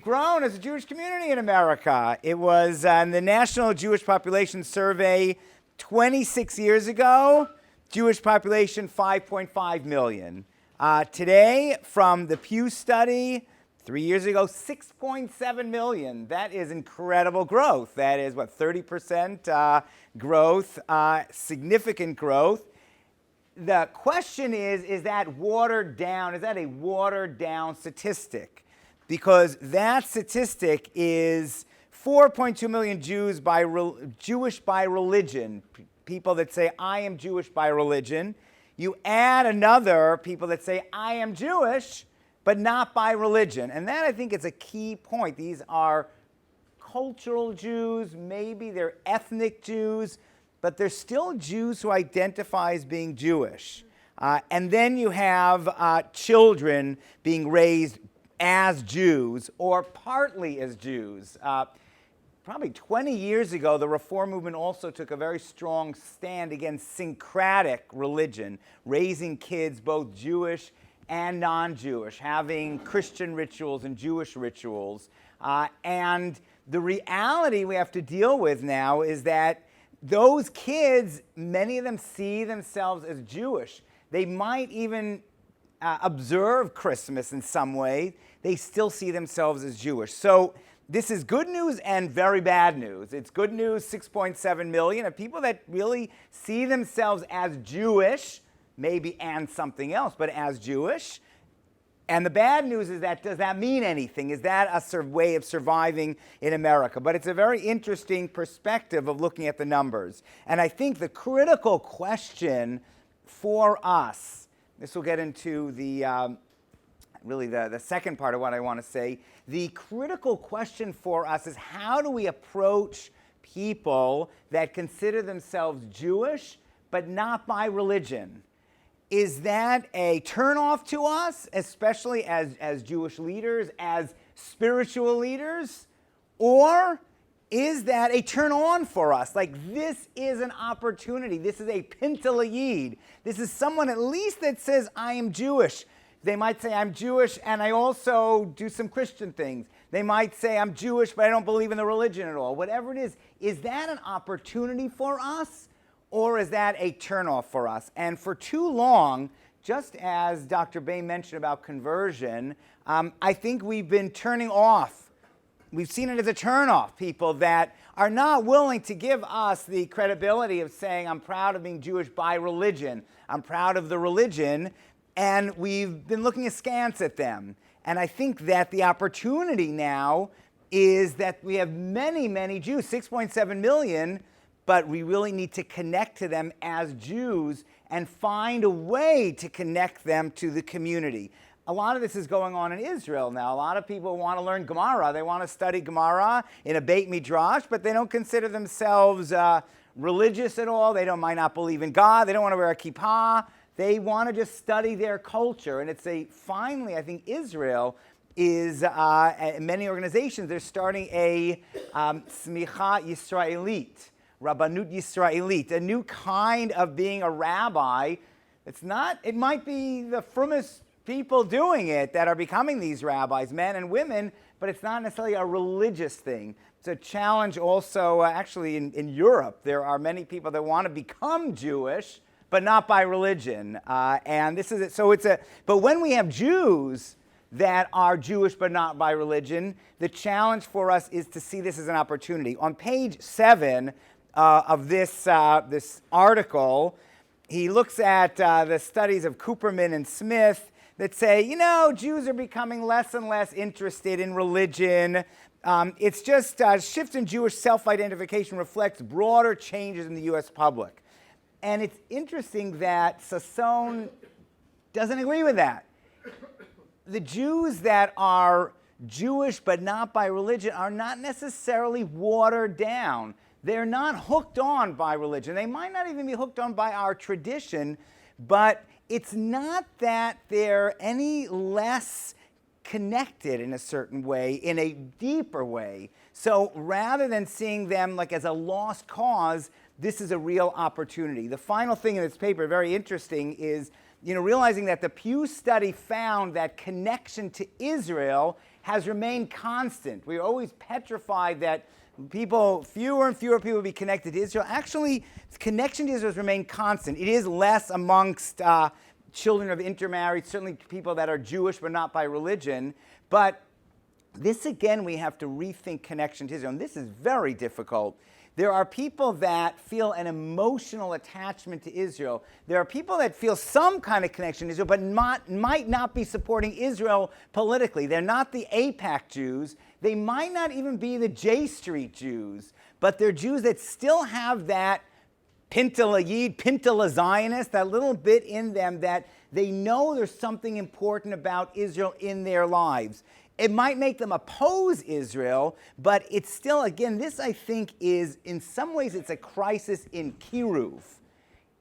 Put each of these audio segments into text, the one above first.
grown as a Jewish community in America. It was in the National Jewish Population Survey 26 years ago, Jewish population 5.5 million. Today, from the Pew study, 3 years ago, 6.7 million. That is incredible growth. That is, 30% growth, significant growth. The question is that watered down? Is that a watered down statistic? Because that statistic is 4.2 million Jews Jewish by religion, people that say, I am Jewish by religion. You add another people that say, I am Jewish, but not by religion. And that, I think, is a key point. These are cultural Jews, maybe they're ethnic Jews, but they're still Jews who identify as being Jewish. And then you have children being raised as Jews or partly as Jews. Probably 20 years ago, the Reform movement also took a very strong stand against syncretic religion, raising kids both Jewish and non-Jewish, having Christian rituals and Jewish rituals. And the reality we have to deal with now is that those kids, many of them see themselves as Jewish. They might even observe Christmas in some way. They still see themselves as Jewish. So this is good news and very bad news. It's good news, 6.7 million of people that really see themselves as Jewish, maybe and something else, but as Jewish. And the bad news is that, does that mean anything? Is that a way of surviving in America? But it's a very interesting perspective of looking at the numbers. And I think the critical question for us, this will get into the really the second part of what I want to say. The critical question for us is, how do we approach people that consider themselves Jewish but not by religion? Is that a turnoff to us, especially as Jewish leaders, as spiritual leaders? Or is that a turn on for us? Like, this is an opportunity. This is a pintalayid. This is someone at least that says, I am Jewish. They might say, I'm Jewish and I also do some Christian things. They might say, I'm Jewish, but I don't believe in the religion at all. Whatever it is that an opportunity for us? Or is that a turnoff for us? And for too long, just as Dr. Bay mentioned about conversion, I think we've been turning off. We've seen it as a turnoff, people that are not willing to give us the credibility of saying, I'm proud of being Jewish by religion. I'm proud of the religion. And we've been looking askance at them. And I think that the opportunity now is that we have many, many Jews, 6.7 million, but we really need to connect to them as Jews and find a way to connect them to the community. A lot of this is going on in Israel now. A lot of people want to learn Gemara. They want to study Gemara in a Beit Midrash, but they don't consider themselves religious at all. They might not believe in God. They don't want to wear a kippah. They want to just study their culture. And finally, I think Israel is, many organizations, they're starting a smicha Yisraelit, Rabbanut Yisraelit, a new kind of being a rabbi. It might be the frummest people doing it that are becoming these rabbis, men and women, but it's not necessarily a religious thing. It's a challenge also, actually, in Europe. There are many people that want to become Jewish, but not by religion. And this is it. So but when we have Jews that are Jewish but not by religion, the challenge for us is to see this as an opportunity. On page 7 of this article, he looks at the studies of Cooperman and Smith that say, Jews are becoming less and less interested in religion. It's just shift in Jewish self-identification reflects broader changes in the U.S. public. And it's interesting that Sassone doesn't agree with that. The Jews that are Jewish but not by religion are not necessarily watered down. They're not hooked on by religion. They might not even be hooked on by our tradition, but it's not that they're any less connected in a certain way, in a deeper way. So rather than seeing them like as a lost cause, this is a real opportunity. The final thing in this paper, very interesting, is realizing that the Pew study found that connection to Israel has remained constant. We're always petrified that fewer and fewer people will be connected to Israel. Actually, connection to Israel has remained constant. It is less amongst children of intermarriage, certainly people that are Jewish but not by religion. But this, again, we have to rethink connection to Israel. And this is very difficult. There are people that feel an emotional attachment to Israel. There are people that feel some kind of connection to Israel, but might not be supporting Israel politically. They're not the AIPAC Jews. They might not even be the J Street Jews, but they're Jews that still have that Pinta Yid, Pinta Zionist, that little bit in them that they know there's something important about Israel in their lives. It might make them oppose Israel, but it's still, again, this I think is, in some ways, it's a crisis in Kiruv.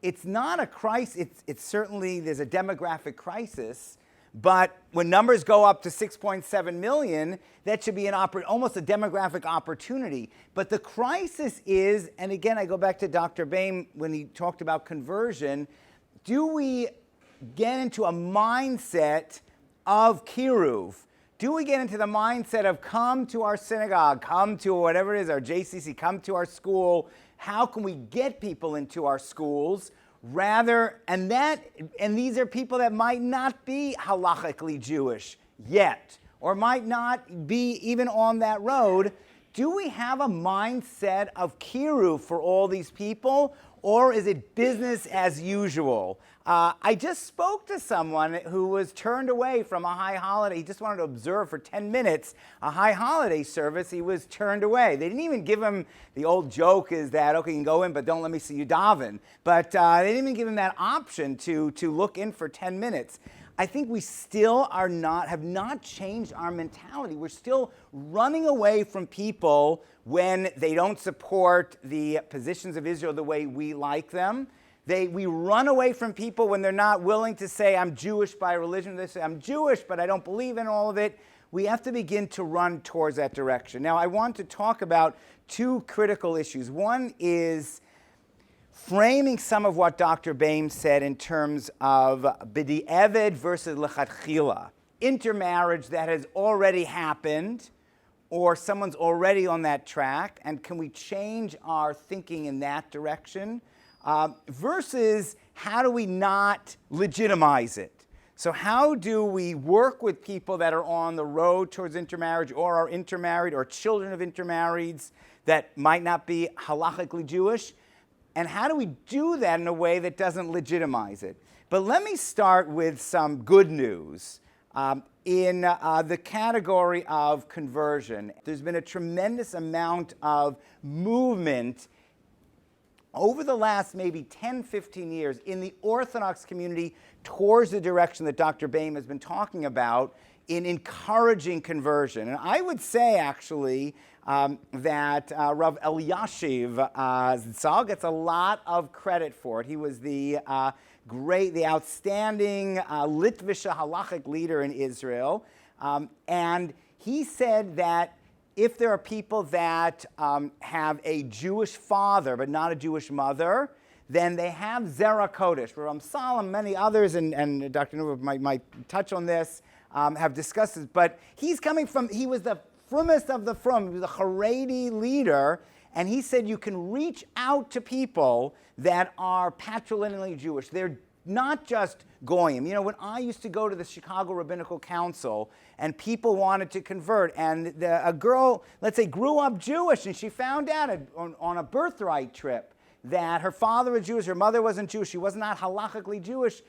It's not a crisis, it's certainly, there's a demographic crisis, but when numbers go up to 6.7 million, that should be almost a demographic opportunity. But the crisis is, and again, I go back to Dr. Baim when he talked about conversion, do we get into a mindset of Kiruv? Do we get into the mindset of come to our synagogue, come to whatever it is, our JCC, come to our school? How can we get people into our schools? And these are people that might not be halachically Jewish yet, or might not be even on that road. Do we have a mindset of kiruv for all these people, or is it business as usual? I just spoke to someone who was turned away from a high holiday. He just wanted to observe for 10 minutes a high holiday service. He was turned away. They didn't even give him, the old joke is that, okay, you can go in, but don't let me see you daven. But they didn't even give him that option to look in for 10 minutes. I think we still have not changed our mentality. We're still running away from people when they don't support the positions of Israel the way we like them. We run away from people when they're not willing to say, I'm Jewish by religion. They say, I'm Jewish, but I don't believe in all of it. We have to begin to run towards that direction. Now, I want to talk about two critical issues. One is framing some of what Dr. Baim said in terms of b'di'eved versus lechatchila, intermarriage that has already happened, or someone's already on that track, and can we change our thinking in that direction, versus how do we not legitimize it? So how do we work with people that are on the road towards intermarriage, or are intermarried, or children of intermarrieds that might not be halachically Jewish? And how do we do that in a way that doesn't legitimize it? But let me start with some good news. In the category of conversion, there's been a tremendous amount of movement over the last maybe 10, 15 years in the Orthodox community towards the direction that Dr. Baim has been talking about in encouraging conversion. And I would say, actually, that Rav Elyashiv Zal gets a lot of credit for it. He was the outstanding Litvisha halachic leader in Israel. And he said that if there are people that have a Jewish father but not a Jewish mother, then they have Zera Kodesh. Ram Salam, many others, and Dr. Nuva might touch on this, have discussed this. But he was the frumest of the frum. He was a Haredi leader, and he said you can reach out to people that are patrilineally Jewish. They're not just goyim. You know, when I used to go to the Chicago Rabbinical Council and people wanted to convert, and a girl, let's say, grew up Jewish, and she found out on a birthright trip that her father was Jewish, her mother wasn't Jewish, she was not halachically Jewish,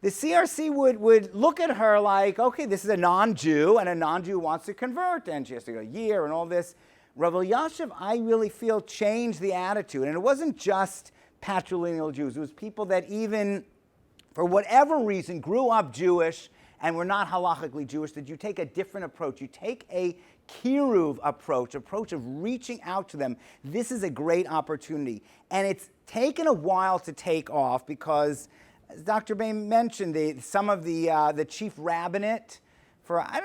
the CRC would look at her like, okay, this is a non-Jew, and a non-Jew wants to convert, and she has to go a year and all this. Rav Elyashiv, I really feel, changed the attitude. And it wasn't just patrilineal Jews. It was people that even, for whatever reason, grew up Jewish and were not halachically Jewish, that you take a different approach. You take a kiruv approach of reaching out to them. This is a great opportunity. And it's taken a while to take off because, as Dr. Baim mentioned, some of the chief rabbinate, for I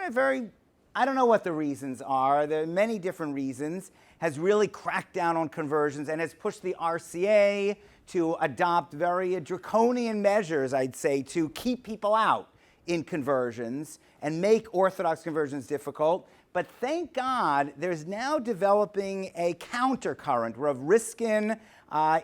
don't know what the reasons are. There are many different reasons. Has really cracked down on conversions and has pushed the RCA to adopt very draconian measures, I'd say, to keep people out. in conversions and make Orthodox conversions difficult. But thank God there's now developing a countercurrent. Rav Riskin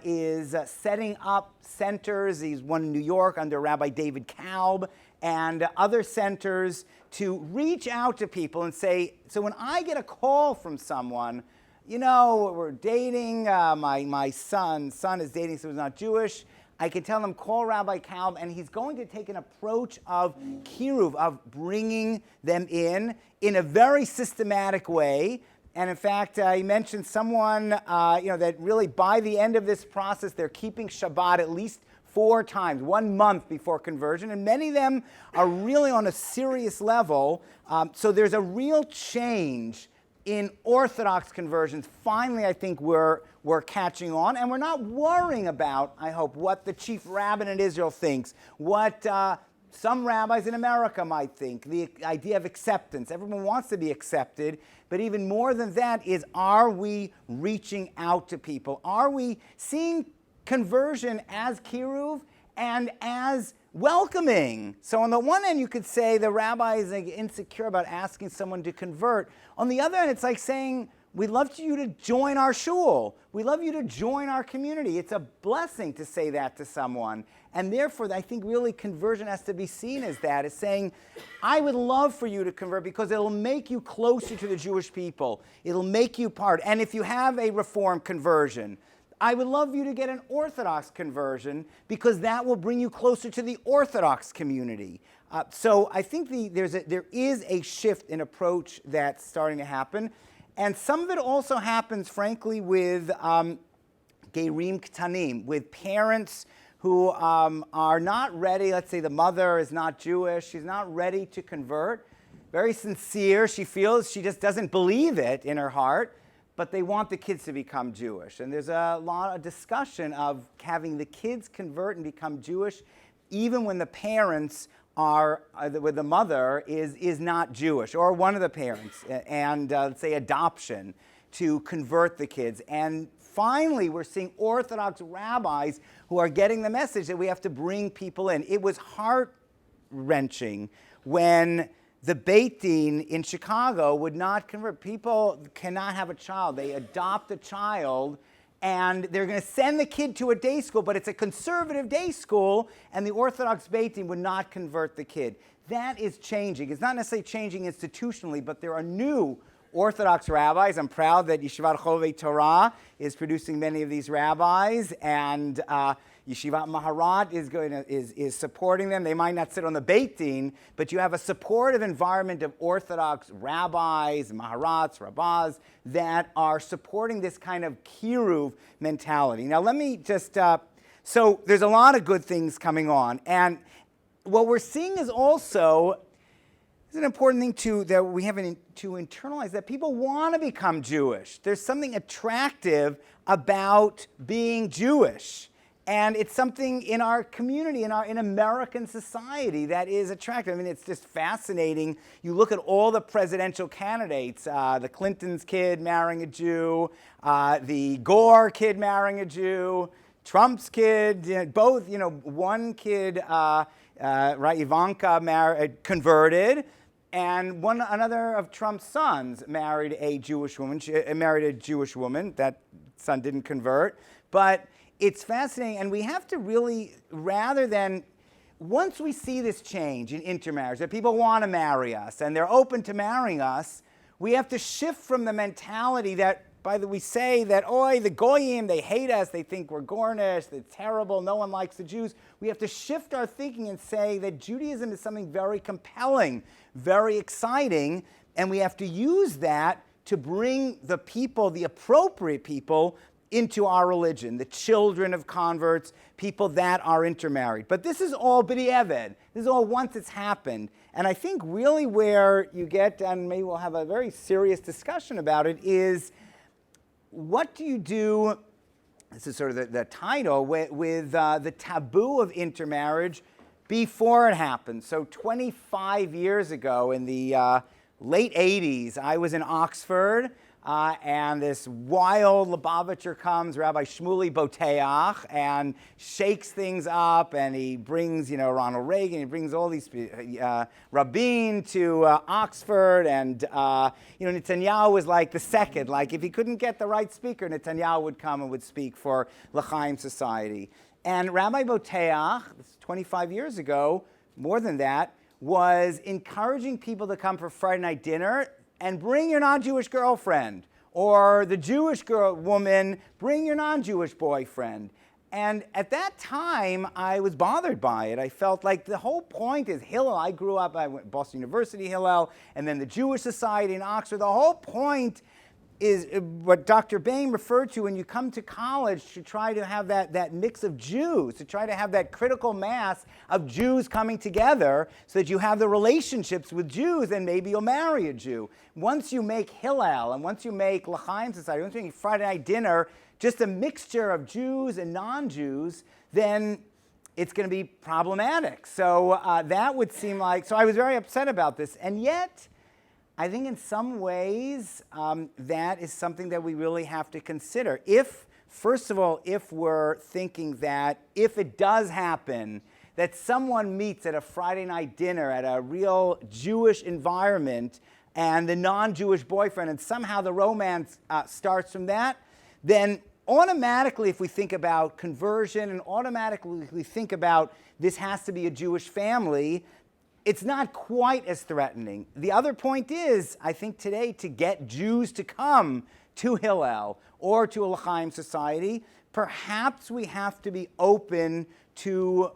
is setting up centers. He's one in New York under Rabbi David Kalb and other centers to reach out to people and say, so when I get a call from someone, you know, we're dating, my son is dating someone who's not Jewish, I can tell him, call Rabbi Kalb, and he's going to take an approach of kiruv, of bringing them in a very systematic way. And in fact, he mentioned someone, that really by the end of this process, they're keeping Shabbat at least 4 times, 1 month before conversion. And many of them are really on a serious level. So there's a real change in Orthodox conversions. Finally, I think we're catching on, and we're not worrying about, I hope, what the chief rabbin in Israel thinks, what some rabbis in America might think, the idea of acceptance. Everyone wants to be accepted, but even more than that is, are we reaching out to people? Are we seeing conversion as kiruv and as welcoming? So on the one hand, you could say the rabbi is insecure about asking someone to convert. On the other hand, it's like saying, we'd love you to join our shul. We'd love you to join our community. It's a blessing to say that to someone. And therefore, I think really conversion has to be seen as that, as saying, I would love for you to convert because it'll make you closer to the Jewish people. It'll make you part. And if you have a Reform conversion, I would love you to get an Orthodox conversion because that will bring you closer to the Orthodox community. So I think there is a shift in approach that's starting to happen. And some of it also happens, frankly, with Gerim Ktanim, with parents who are not ready. Let's say the mother is not Jewish. She's not ready to convert. Very sincere. She feels she just doesn't believe it in her heart. But they want the kids to become Jewish. And there's a lot of discussion of having the kids convert and become Jewish, even when the parents are, when the mother is not Jewish, or one of the parents, and let's say adoption, to convert the kids. And finally, we're seeing Orthodox rabbis who are getting the message that we have to bring people in. It was heart-wrenching when the Beit Din in Chicago would not convert. People cannot have a child. They adopt a child, and they're going to send the kid to a day school, but it's a conservative day school, and the Orthodox Beit Din would not convert the kid. That is changing. It's not necessarily changing institutionally, but there are new Orthodox rabbis. I'm proud that Yeshitvat Chovevei Torah is producing many of these rabbis, and Yeshivat Maharat is supporting them. They might not sit on the Beit Din, but you have a supportive environment of Orthodox rabbis, Maharats, Rabbas, that are supporting this kind of kiruv mentality. Now let me just, so there's a lot of good things coming on. And what we're seeing is also, it's an important thing that we have to internalize, that people want to become Jewish. There's something attractive about being Jewish. And it's something in our community, in American society, that is attractive. I mean, it's just fascinating. You look at all the presidential candidates, the Clinton's kid marrying a Jew, the Gore kid marrying a Jew, Trump's kid, both, one kid, Ivanka converted, and another of Trump's sons married a Jewish woman. She married a Jewish woman. That son didn't convert. But it's fascinating, and we have to really, rather than, once we see this change in intermarriage, that people want to marry us and they're open to marrying us, we have to shift from the mentality that, we say that, the Goyim, they hate us, they think we're Gornish, they're terrible, no one likes the Jews. We have to shift our thinking and say that Judaism is something very compelling, very exciting, and we have to use that to bring the people, the appropriate people, into our religion, the children of converts, people that are intermarried. But this is all b'di'evad. This is all once it's happened. And I think really where you get, and maybe we'll have a very serious discussion about it, is what do you do, this is sort of the title, with the taboo of intermarriage before it happens. So 25 years ago, in the late 80s, I was in Oxford. and this wild Lubavitcher comes, Rabbi Shmuley Boteach, and shakes things up, and he brings, Ronald Reagan, he brings all these Rabin to Oxford, and, Netanyahu was like the second. Like, if he couldn't get the right speaker, Netanyahu would come and would speak for L'Chaim Society. And Rabbi Boteach, 25 years ago, more than that, was encouraging people to come for Friday night dinner and bring your non-Jewish girlfriend, or the Jewish woman, bring your non-Jewish boyfriend. And at that time, I was bothered by it. I felt like the whole point is Hillel. I grew up, I went to Boston University, Hillel, and then the Jewish Society in Oxford. The whole point is what Dr. Bain referred to when you come to college, to try to have that mix of Jews, to try to have that critical mass of Jews coming together so that you have the relationships with Jews, and maybe you'll marry a Jew. Once you make Hillel, and once you make L'Chaim Society, once you make Friday night dinner, just a mixture of Jews and non-Jews, then it's going to be problematic. So that would seem like, so I was very upset about this, and yet, I think in some ways, that is something that we really have to consider. First of all, if we're thinking that if it does happen, that someone meets at a Friday night dinner at a real Jewish environment and the non-Jewish boyfriend, and somehow the romance starts from that, then automatically, if we think about conversion and automatically if we think about this has to be a Jewish family, it's not quite as threatening. The other point is, I think today, to get Jews to come to Hillel or to a L'Chaim Society, perhaps we have to be open to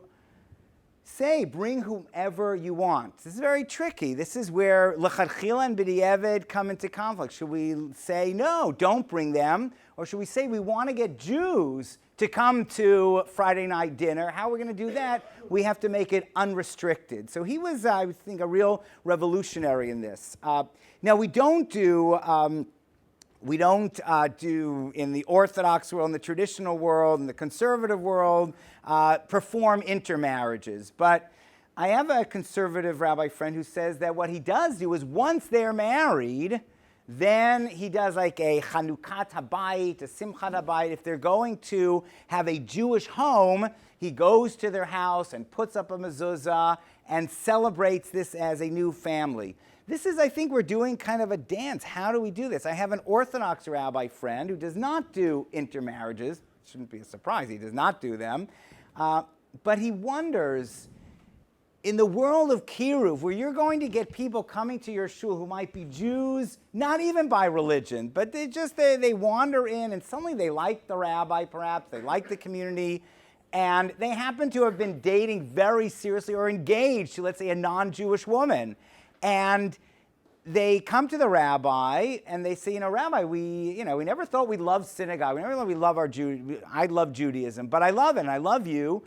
say, bring whomever you want. This is very tricky. This is where L'chadchila and B'di'evid come into conflict. Should we say, no, don't bring them? Or should we say, we want to get Jews to come to Friday night dinner? How are we going to do that? We have to make it unrestricted. So he was, I think, a real revolutionary in this. Now, we don't do in the Orthodox world, in the traditional world, in the conservative world, perform intermarriages. But I have a conservative rabbi friend who says that what he does do is once they're married, then he does like a Chanukat Habayit, a Simchat Habayit. If they're going to have a Jewish home, he goes to their house and puts up a mezuzah and celebrates this as a new family. This is, I think, we're doing kind of a dance. How do we do this? I have an Orthodox rabbi friend who does not do intermarriages. Shouldn't be a surprise, he does not do them. But he wonders, in the world of Kiruv, where you're going to get people coming to your shul who might be Jews, not even by religion, but they wander in and suddenly they like the rabbi perhaps, they like the community, and they happen to have been dating very seriously or engaged to, let's say, a non-Jewish woman. And they come to the rabbi and they say, Rabbi, we never thought we loved synagogue. We never thought we love I love Judaism, but I love it and I love you.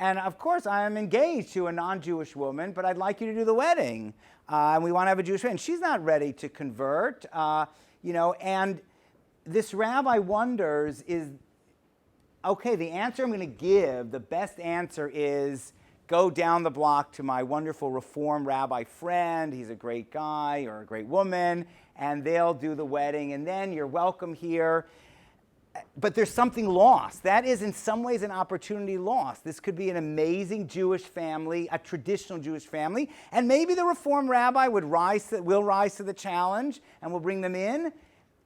And of course, I am engaged to a non-Jewish woman, but I'd like you to do the wedding. And we want to have a Jewish wedding. She's not ready to convert, and this rabbi wonders okay, the answer I'm going to give, the best answer is go down the block to my wonderful Reform rabbi friend. He's a great guy or a great woman, and they'll do the wedding, and then you're welcome here. But there's something lost. That is, in some ways, an opportunity lost. This could be an amazing Jewish family, a traditional Jewish family, and maybe the Reform rabbi will rise to the challenge and will bring them in.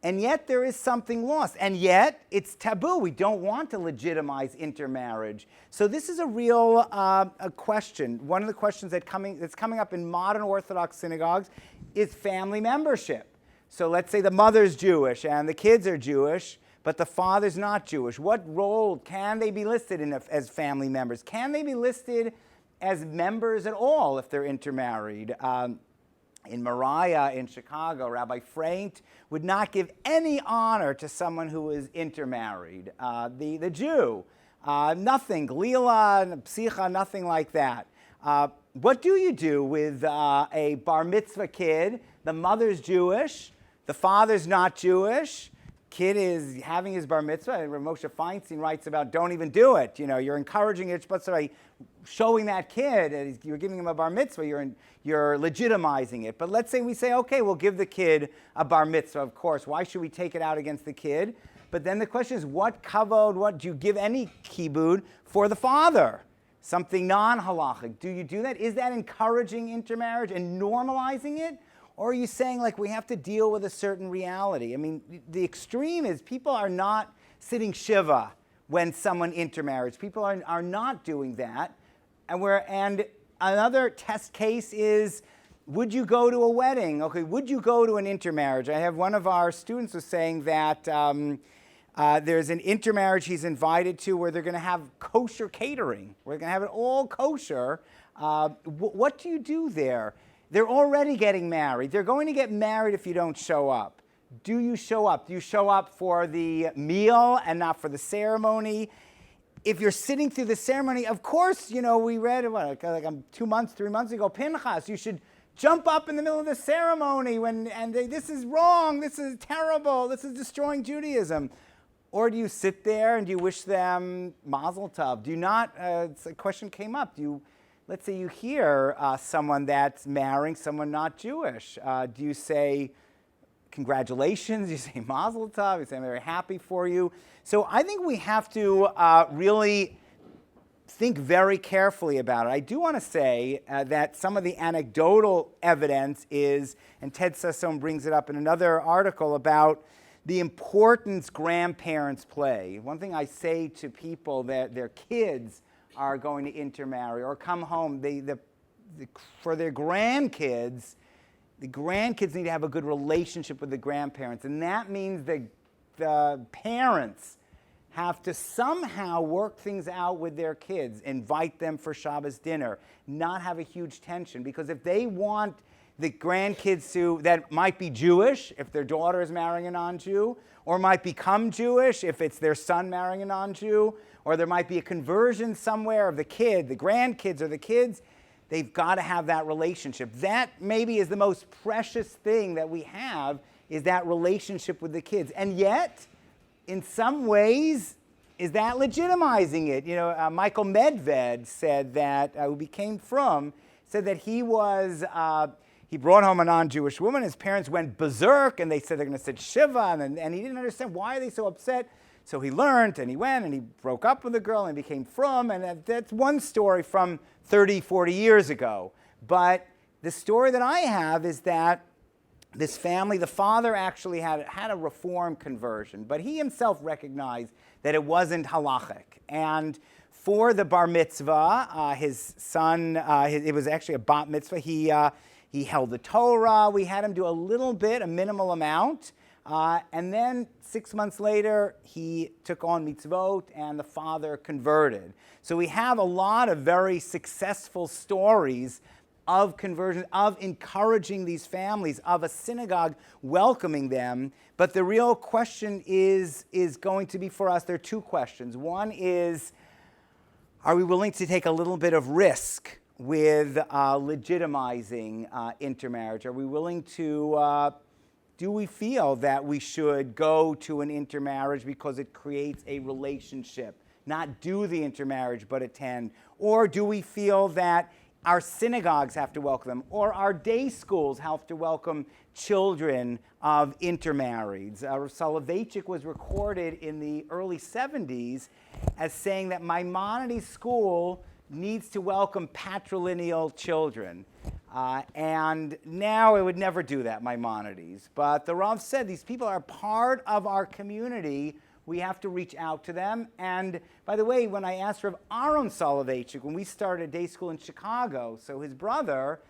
And yet there is something lost. And yet it's taboo. We don't want to legitimize intermarriage. So this is a real a question. One of the questions that's coming up in modern Orthodox synagogues is family membership. So let's say the mother's Jewish and the kids are Jewish, but the father's not Jewish. What role can they be listed in as family members? Can they be listed as members at all if they're intermarried? In Moriah in Chicago, Rabbi Frank would not give any honor to someone who was intermarried. The Jew, nothing, Glila, Psicha, nothing like that. What do you do with a bar mitzvah kid? The mother's Jewish, the father's not Jewish. kid is having his bar mitzvah. Moshe Feinstein writes about don't even do it. You're encouraging it, but by showing that kid, you're giving him a bar mitzvah, you're legitimizing it. But let's say we say, okay, we'll give the kid a bar mitzvah, of course. Why should we take it out against the kid? But then the question is, what kavod, what do you give any kibud for the father? Something non-halachic. Do you do that? Is that encouraging intermarriage and normalizing it? Or are you saying, we have to deal with a certain reality? I mean, the extreme is people are not sitting shiva when someone intermarries. People are not doing that. And another test case is, would you go to a wedding? Okay, would you go to an intermarriage? I have one of our students was saying that there's an intermarriage he's invited to where they're going to have kosher catering. We're going to have it all kosher. What do you do there? They're already getting married. They're going to get married if you don't show up. Do you show up? Do you show up for the meal and not for the ceremony? If you're sitting through the ceremony, of course, we read, 3 months ago, Pinchas, you should jump up in the middle of the ceremony this is wrong, this is terrible, this is destroying Judaism. Or do you sit there and do you wish them mazel tov? Do you not, a question came up, let's say you hear someone that's marrying someone not Jewish. Do you say, congratulations? You say mazel tov? You say, I'm very happy for you. So I think we have to really think very carefully about it. I do want to say that some of the anecdotal evidence is, and Ted Sassone brings it up in another article about the importance grandparents play. One thing I say to people that their kids are going to intermarry or come home, for their grandkids, the grandkids need to have a good relationship with the grandparents. And that means the parents have to somehow work things out with their kids, invite them for Shabbos dinner, not have a huge tension. Because if they want the grandkids that might be Jewish, if their daughter is marrying a non-Jew, or might become Jewish if it's their son marrying a non-Jew, or there might be a conversion somewhere of the grandkids or the kids, they've got to have that relationship. That maybe is the most precious thing that we have, is that relationship with the kids. And yet, in some ways, is that legitimizing it? Michael Medved said that, who became frum, said that he brought home a non-Jewish woman. His parents went berserk, and they said they're going to sit shiva, and he didn't understand why are they so upset. So he learned, and he went, and he broke up with the girl, and became frum, and that's one story from 30, 40 years ago. But the story that I have is that this family, the father actually had a reform conversion, but he himself recognized that it wasn't halachic. And for the bar mitzvah, his son, it was actually a bat mitzvah, he held the Torah. We had him do a minimal amount. And then 6 months later, he took on mitzvot, and the father converted. So we have a lot of very successful stories of conversion, of encouraging these families, of a synagogue welcoming them. But the real question is going to be for us, there are two questions. One is, are we willing to take a little bit of risk with legitimizing intermarriage? Are we willing to, do we feel that we should go to an intermarriage because it creates a relationship? Not do the intermarriage, but attend. Or do we feel that our synagogues have to welcome them, or our day schools have to welcome children of intermarrieds? Soloveitchik was recorded in the early 70s as saying that Maimonides School needs to welcome patrilineal children. And now it would never do that, Maimonides. But the Rav said these people are part of our community. We have to reach out to them. And by the way, when I asked Rav Aaron Soloveitchik, when we started a day school in Chicago, so his brother,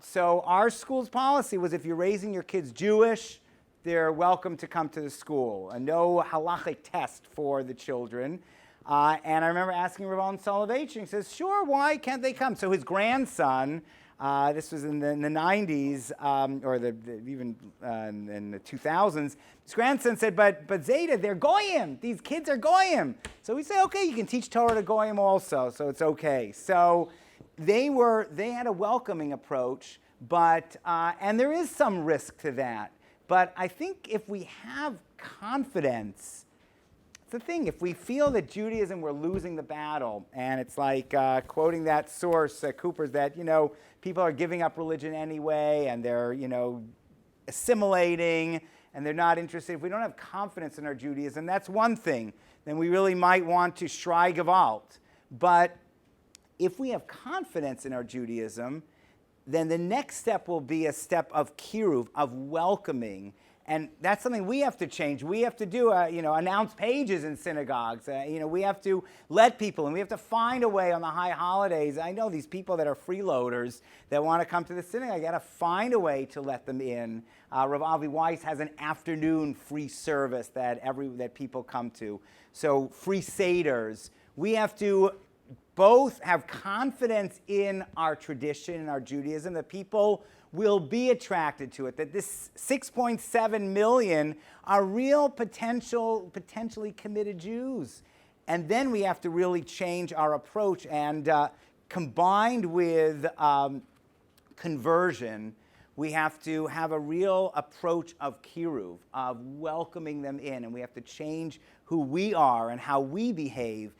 so our school's policy was if you're raising your kids Jewish, they're welcome to come to the school. And no halachic test for the children. And I remember asking Rav Aaron Soloveitchik, he says, sure, why can't they come? So his grandson, this was in the 90s, or even in the 2000s. His grandson said, but Zeta, they're Goyim. These kids are Goyim. So we say, okay, you can teach Torah to Goyim also, so it's okay. So they had a welcoming approach, but and there is some risk to that. But I think if we have confidence, it's the thing, if we feel that Judaism, we're losing the battle, and it's like quoting that source, Cooper's, that, people are giving up religion anyway, and they're, assimilating, and they're not interested. If we don't have confidence in our Judaism, that's one thing. Then we really might want to Schrei Gewalt. But if we have confidence in our Judaism, then the next step will be a step of kiruv, of welcoming. And that's something we have to change. We have to do, announce pages in synagogues. We have to let people, and we have to find a way on the high holidays. I know these people that are freeloaders that want to come to the synagogue. You got to find a way to let them in. Rav Avi Weiss has an afternoon free service that people come to. So free seders. We have to both have confidence in our tradition, in our Judaism, that people will be attracted to it, that this 6.7 million are real potentially committed Jews. And then we have to really change our approach, and combined with conversion, we have to have a real approach of kiruv, of welcoming them in, and we have to change who we are and how we behave.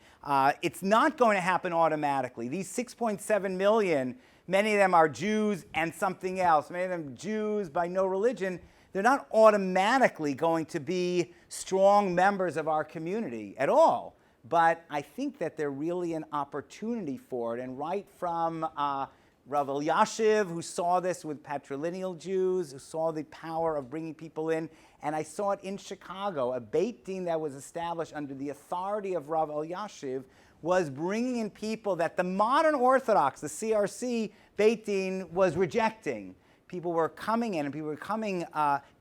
It's not going to happen automatically. These 6.7 million, many of them are Jews and something else. Many of them Jews by no religion. They're not automatically going to be strong members of our community at all. But I think that they're really an opportunity for it. And right from Rav Elyashiv, who saw this with patrilineal Jews, who saw the power of bringing people in, and I saw it in Chicago, a Beit Din that was established under the authority of Rav Elyashiv, was bringing in people that the modern Orthodox, the CRC Beit Din, was rejecting. People were coming in, and people were becoming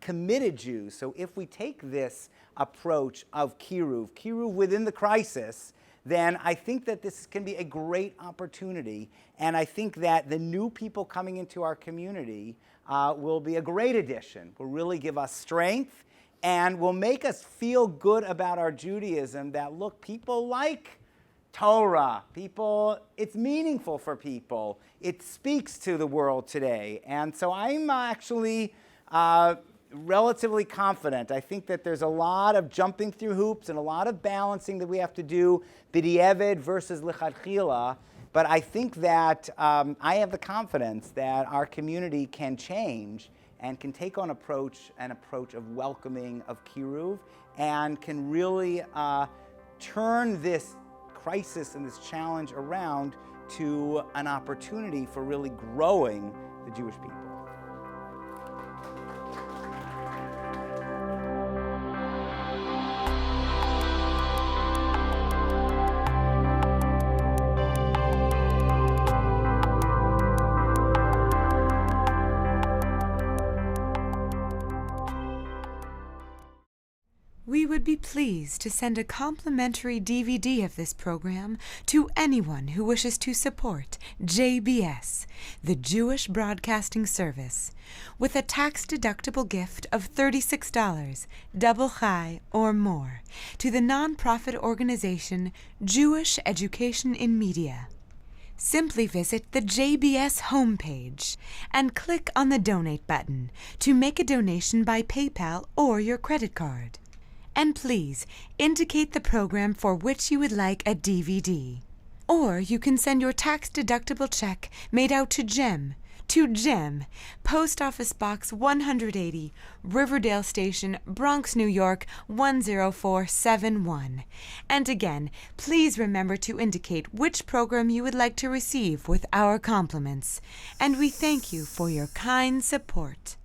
committed Jews. So if we take this approach of kiruv within the crisis, then I think that this can be a great opportunity. And I think that the new people coming into our community will be a great addition, will really give us strength, and will make us feel good about our Judaism, that, look, people like Torah. It's meaningful for people. It speaks to the world today. And so I'm actually relatively confident. I think that there's a lot of jumping through hoops and a lot of balancing that we have to do, b'di'evid versus lichatchila. But I think that I have the confidence that our community can change and can take on an approach of welcoming, of kiruv, and can really turn this crisis and this challenge around to an opportunity for really growing the Jewish people. We would be pleased to send a complimentary DVD of this program to anyone who wishes to support JBS, the Jewish Broadcasting Service, with a tax-deductible gift of $36, double chai or more, to the nonprofit organization Jewish Education in Media. Simply visit the JBS homepage and click on the Donate button to make a donation by PayPal or your credit card. And please indicate the program for which you would like a DVD. Or you can send your tax-deductible check made out to Jem, Post Office Box 180, Riverdale Station, Bronx, New York 10471. And again, please remember to indicate which program you would like to receive with our compliments. And we thank you for your kind support.